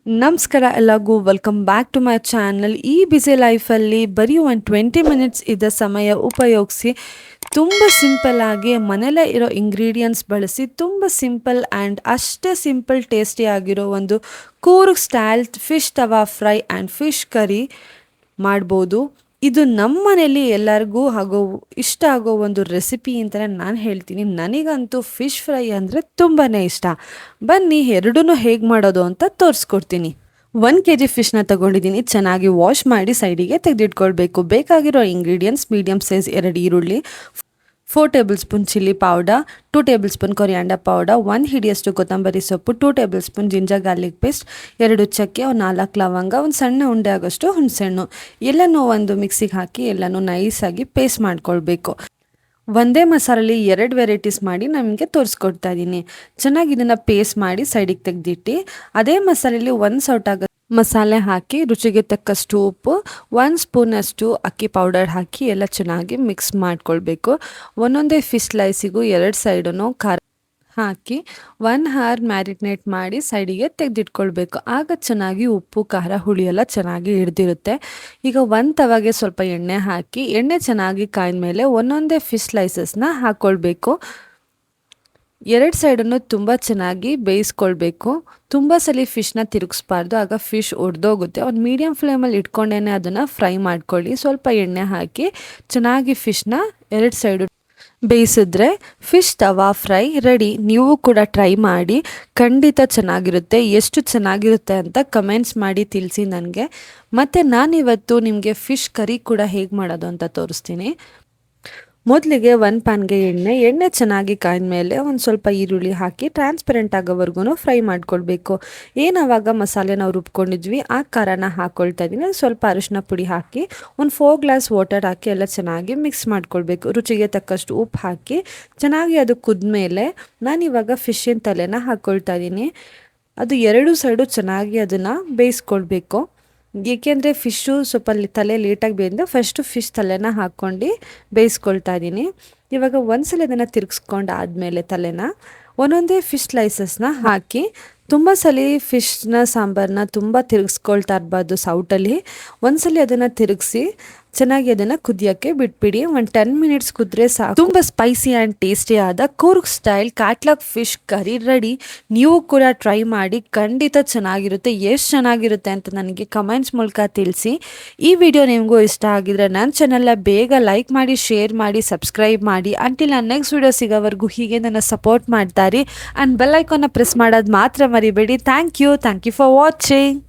ನಮಸ್ಕಾರ ಎಲ್ಲರಿಗೂ welcome back to my channel. ಈ ಬ್ಯುಸಿ ಲೈಫಲ್ಲಿ ಬರೀ ಒಂದು 20 ಮಿನಿಟ್ಸ್ ಇದ್ದ ಸಮಯ ಉಪಯೋಗಿಸಿ ತುಂಬ ಸಿಂಪಲ್ಲಾಗಿ ಮನೆಯಲ್ಲೇ ಇರೋ ಇಂಗ್ರೀಡಿಯೆಂಟ್ಸ್ ಬಳಸಿ ತುಂಬ ಸಿಂಪಲ್ ಆ್ಯಂಡ್ ಅಷ್ಟೇ ಸಿಂಪಲ್ ಟೇಸ್ಟಿ ಆಗಿರೋ ಒಂದು Coorg style fish tawa fry and fish curry ಮಾಡ್ಬೋದು. ಇದು ನಮ್ಮ ಮನೇಲಿ ಎಲ್ಲರಿಗೂ ಇಷ್ಟ ಆಗೋ ಒಂದು ರೆಸಿಪಿ ಅಂತಲೇ ನಾನು ಹೇಳ್ತೀನಿ. ನನಗಂತೂ ಫಿಶ್ ಫ್ರೈ ಅಂದರೆ ತುಂಬಾ ಇಷ್ಟ. ಬನ್ನಿ ಎರಡೂ ಹೇಗೆ ಮಾಡೋದು ಅಂತ ತೋರಿಸ್ಕೊಡ್ತೀನಿ. 1 kg ಫಿಶ್ನ ತೊಗೊಂಡಿದ್ದೀನಿ. ಚೆನ್ನಾಗಿ ವಾಶ್ ಮಾಡಿ ಸೈಡಿಗೆ ತೆಗೆದಿಟ್ಕೊಳ್ಬೇಕು. ಬೇಕಾಗಿರೋ ಇಂಗ್ರೀಡಿಯೆಂಟ್ಸ್: ಮೀಡಿಯಮ್ ಸೈಜ್ 2 ಈರುಳ್ಳಿ, 4 table spoon chilli powder, 2 table spoon coriander powder, 1 ಹಿಡಿಯಷ್ಟು ಕೊತ್ತಂಬರಿ ಸೊಪ್ಪು, 2 table spoon ginger garlic paste, 2 ಚಕ್ಕೆ, 4 ಲವಂಗ, ಒಂದು ಸಣ್ಣ ಉಂಡೆ ಆಗೋಷ್ಟು ಹುಣಸೆಹಣ್ಣು. ಎಲ್ಲನೂ ಒಂದು ಮಿಕ್ಸಿಗೆ ಹಾಕಿ ಎಲ್ಲನೂ ನೈಸಾಗಿ ಪೇಸ್ಟ್ ಮಾಡ್ಕೊಳ್ಬೇಕು. ಒಂದೇ ಮಸಾಲಲ್ಲಿ 2 ವೆರೈಟೀಸ್ ಮಾಡಿ ನಮಗೆ ತೋರಿಸ್ಕೊಡ್ತಾ ಇದ್ದೀನಿ. ಚೆನ್ನಾಗಿ ಇದನ್ನು ಪೇಸ್ಟ್ ಮಾಡಿ ಸೈಡಿಗೆ ತೆಗೆದಿಟ್ಟು ಅದೇ ಮಸಾಲೆಯಲ್ಲಿ 1 ಸೌಟಾಗ ಮಸಾಲೆ ಹಾಕಿ ರುಚಿಗೆ ತಕ್ಕಷ್ಟು ಉಪ್ಪು, 1 ಸ್ಪೂನಷ್ಟು ಅಕ್ಕಿ ಪೌಡರ್ ಹಾಕಿ ಎಲ್ಲ ಚೆನ್ನಾಗಿ ಮಿಕ್ಸ್ ಮಾಡ್ಕೊಳ್ಬೇಕು. ಒಂದೊಂದೇ ಫಿಶ್ ಸ್ಲೈಸಿಗೂ 2 ಸೈಡೂ ಖಾರ ಹಾಕಿ 1 ಅವರ್ ಮ್ಯಾರಿನೇಟ್ ಮಾಡಿ ಸೈಡಿಗೆ ತೆಗೆದಿಟ್ಕೊಳ್ಬೇಕು. ಆಗ ಚೆನ್ನಾಗಿ ಉಪ್ಪು ಖಾರ ಹುಳಿ ಎಲ್ಲ ಚೆನ್ನಾಗಿ ಹಿಡ್ದಿರುತ್ತೆ. ಈಗ 1 ತವಾಗೆ ಸ್ವಲ್ಪ ಎಣ್ಣೆ ಹಾಕಿ ಎಣ್ಣೆ ಚೆನ್ನಾಗಿ ಕಾಯ್ದ ಮೇಲೆ ಒಂದೊಂದೇ ಫಿಶ್ ಸ್ಲೈಸಸ್ನ ಹಾಕ್ಕೊಳ್ಬೇಕು. 2 ಸೈಡನ್ನು ತುಂಬ ಚೆನ್ನಾಗಿ ಬೇಯಿಸ್ಕೊಳ್ಬೇಕು. ತುಂಬ ಸಲ ಫಿಶ್ನ ತಿರುಗಿಸ್ಬಾರ್ದು, ಆಗ ಫಿಶ್ ಒಡೆದೋಗುತ್ತೆ. ಒಂದು ಮೀಡಿಯಮ್ ಫ್ಲೇಮಲ್ಲಿ ಇಟ್ಕೊಂಡೇ ಅದನ್ನು ಫ್ರೈ ಮಾಡ್ಕೊಳ್ಳಿ. ಸ್ವಲ್ಪ ಎಣ್ಣೆ ಹಾಕಿ ಚೆನ್ನಾಗಿ ಫಿಶ್ನ 2 ಸೈಡು ಬೇಯಿಸಿದ್ರೆ ಫಿಶ್ ತವಾ ಫ್ರೈ ರೆಡಿ. ನೀವು ಕೂಡ ಟ್ರೈ ಮಾಡಿ, ಖಂಡಿತ ಚೆನ್ನಾಗಿರುತ್ತೆ. ಎಷ್ಟು ಚೆನ್ನಾಗಿರುತ್ತೆ ಅಂತ ಕಮೆಂಟ್ಸ್ ಮಾಡಿ ತಿಳಿಸಿ ನನಗೆ. ಮತ್ತು ನಾನಿವತ್ತು ನಿಮಗೆ ಫಿಶ್ ಕರಿ ಕೂಡ ಹೇಗೆ ಮಾಡೋದು ಅಂತ ತೋರಿಸ್ತೀನಿ. ಮೊದಲಿಗೆ 1 ಪ್ಯಾನ್ಗೆ ಎಣ್ಣೆ ಚೆನ್ನಾಗಿ ಕಾಯ್ದ ಮೇಲೆ ಒಂದು ಸ್ವಲ್ಪ ಈರುಳ್ಳಿ ಹಾಕಿ ಟ್ರಾನ್ಸ್ಪರೆಂಟ್ ಆಗೋವರೆಗೂ ಫ್ರೈ ಮಾಡ್ಕೊಳ್ಬೇಕು. ಆವಾಗ ಮಸಾಲೆ ನಾವು ರುಬ್ಕೊಂಡಿದ್ವಿ ಆ ಖಾರನ ಹಾಕ್ಕೊಳ್ತಾ ಇದ್ದೀನಿ. ಸ್ವಲ್ಪ ಅರಿಶಿನ ಪುಡಿ ಹಾಕಿ ಒಂದು 4 ಗ್ಲಾಸ್ ವಾಟರ್ ಹಾಕಿ ಎಲ್ಲ ಚೆನ್ನಾಗಿ ಮಿಕ್ಸ್ ಮಾಡ್ಕೊಳ್ಬೇಕು. ರುಚಿಗೆ ತಕ್ಕಷ್ಟು ಉಪ್ಪು ಹಾಕಿ ಚೆನ್ನಾಗಿ ಅದು ಕುದ್ಮೇಲೆ ನಾನಿವಾಗ ಫಿಶ್ಶಿನ ತಲೆನ ಹಾಕ್ಕೊಳ್ತಾ ಇದ್ದೀನಿ. ಅದು 2 ಸೈಡು ಚೆನ್ನಾಗಿ ಅದನ್ನು ಬೇಯಿಸ್ಕೊಳ್ಬೇಕು. ಏಕೆಂದರೆ ಫಿಶ್ಶು ಸ್ವಲ್ಪ ತಲೆ ಲೇಟಾಗಿ ಬೇಯಿದ್ರೆ ಫಸ್ಟು ಫಿಶ್ ತಲೆನ ಹಾಕ್ಕೊಂಡು ಬೇಯಿಸ್ಕೊಳ್ತಾ ಇದ್ದೀನಿ. ಇವಾಗ ಒಂದ್ಸಲ ಅದನ್ನು ತಿರುಗಿಸ್ಕೊಂಡು ಆದಮೇಲೆ ತಲೆನ ಒಂದೊಂದೇ ಫಿಶ್ ಸ್ಲೈಸಸ್ನ ಹಾಕಿ, ತುಂಬ ಸಲ ಫಿಶ್ನ ಸಾಂಬಾರನ್ನ ತುಂಬ ತಿರುಗಿಸ್ಕೊಳ್ತಾ ಇರಬಾರ್ದು ಸೌಟಲ್ಲಿ. ಒಂದ್ಸಲ ಅದನ್ನು ತಿರುಗಿಸಿ ಚೆನ್ನಾಗಿ ಅದನ್ನು ಕುದಿಯೋಕ್ಕೆ ಬಿಟ್ಬಿಡಿ. ಒಂದು 10 ಮಿನಿಟ್ಸ್ ಕುದ್ರೆ ಸಾಕು. ತುಂಬ ಸ್ಪೈಸಿ ಆ್ಯಂಡ್ ಟೇಸ್ಟಿ ಆದ Coorg style catalogue fish curry ready. ನೀವು ಕೂಡ ಟ್ರೈ ಮಾಡಿ, ಖಂಡಿತ ಚೆನ್ನಾಗಿರುತ್ತೆ. ಎಷ್ಟು ಚೆನ್ನಾಗಿರುತ್ತೆ ಅಂತ ನನಗೆ ಕಮೆಂಟ್ಸ್ ಮೂಲಕ ತಿಳಿಸಿ. ಈ ವಿಡಿಯೋ ನಿಮಗೂ ಇಷ್ಟ ಆಗಿದ್ರೆ ನನ್ನ ಚಾನಲ್ನ ಬೇಗ ಲೈಕ್ ಮಾಡಿ, ಶೇರ್ ಮಾಡಿ, ಸಬ್ಸ್ಕ್ರೈಬ್ ಮಾಡಿ. ಅಂಟಿಲ್ ನಾನು ನೆಕ್ಸ್ಟ್ ವಿಡಿಯೋ ಸಿಗೋವರೆಗೂ ಹೀಗೆ ನನ್ನ ಸಪೋರ್ಟ್ ಮಾಡ್ತಾರೆ. ಆ್ಯಂಡ್ ಬೆಲ್ ಐಕಾನ್ನ ಪ್ರೆಸ್ ಮಾಡೋದು ಮಾತ್ರ ಮರಿಬೇಡಿ. Thank you for watching.